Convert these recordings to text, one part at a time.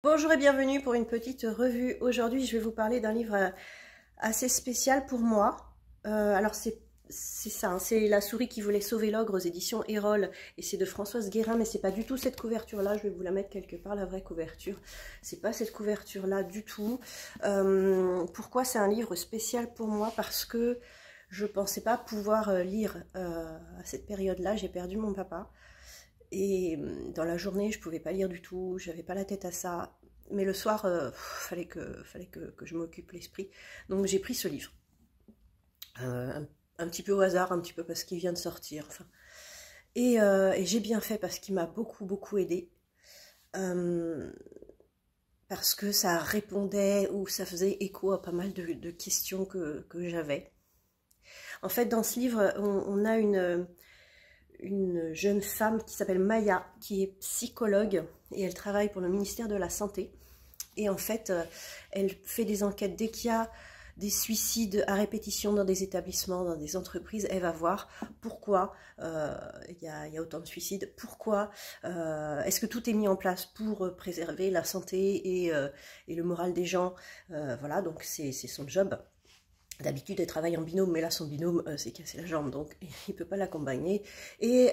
Bonjour et bienvenue pour une petite revue. Aujourd'hui, je vais vous parler d'un livre assez spécial pour moi. Alors c'est ça, hein, c'est La souris qui voulait sauver l'ogre aux éditions Erol et c'est de Françoise Guérin, mais c'est pas du tout cette couverture-là. Je vais vous la mettre quelque part, la vraie couverture. C'est pas cette couverture-là du tout. Pourquoi c'est un livre spécial pour moi? Parce que je pensais pas pouvoir lire à cette période-là. J'ai perdu mon papa. Et dans la journée, je pouvais pas lire du tout, j'avais pas la tête à ça. Mais le soir, fallait que je m'occupe l'esprit. Donc j'ai pris ce livre. Un petit peu au hasard, un petit peu parce qu'il vient de sortir. Enfin. Et j'ai bien fait parce qu'il m'a beaucoup aidé. Parce que ça répondait ou ça faisait écho à pas mal de questions que j'avais. En fait, dans ce livre, on a une jeune femme qui s'appelle Maya, qui est psychologue et elle travaille pour le ministère de la Santé. Et en fait, elle fait des enquêtes dès qu'il y a des suicides à répétition dans des établissements, dans des entreprises. Elle va voir pourquoi il y a autant de suicides, pourquoi est-ce que tout est mis en place pour préserver la santé et le moral des gens. Voilà, donc c'est son job. D'habitude, elle travaille en binôme, mais là, son binôme s'est cassé la jambe, donc il ne peut pas l'accompagner. Et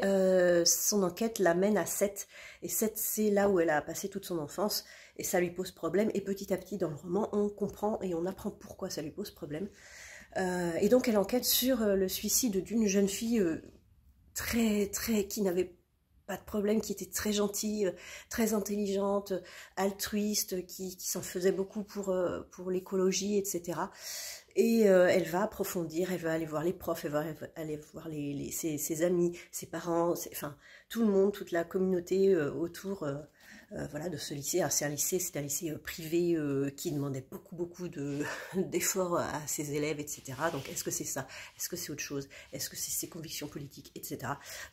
son enquête l'amène à Sète. Et Sète, c'est là où elle a passé toute son enfance, et ça lui pose problème. Et petit à petit, dans le roman, on comprend et on apprend pourquoi ça lui pose problème. Et donc, elle enquête sur le suicide d'une jeune fille qui n'avait pas de problème, qui était très gentille, très intelligente, altruiste, qui s'en faisait beaucoup pour l'écologie, etc. Et elle va approfondir, elle va aller voir les profs, elle va aller voir ses amis, ses parents, enfin tout le monde, toute la communauté autour voilà, de ce lycée. Alors c'est un lycée privé qui demandait beaucoup d'efforts à ses élèves, etc. Donc est-ce que c'est ça? Est-ce que c'est autre chose? Est-ce que c'est ses convictions politiques, etc.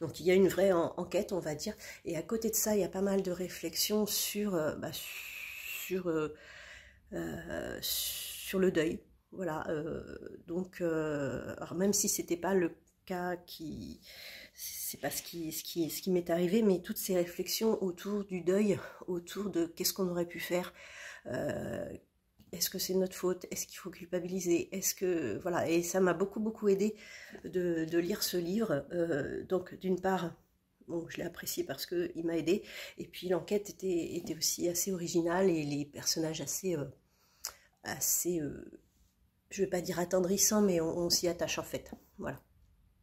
Donc il y a une vraie enquête, on va dire. Et à côté de ça, il y a pas mal de réflexions sur sur le deuil. Voilà, alors même si c'était pas le cas c'est pas ce qui m'est arrivé, mais toutes ces réflexions autour du deuil, autour de qu'est-ce qu'on aurait pu faire, est-ce que c'est notre faute, est-ce qu'il faut culpabiliser, est-ce que, voilà, et ça m'a beaucoup aidé de lire ce livre, donc d'une part, bon, je l'ai apprécié parce qu'il m'a aidé, et puis l'enquête était aussi assez originale, et les personnages assez je ne vais pas dire attendrissant, mais on s'y attache en fait. Voilà.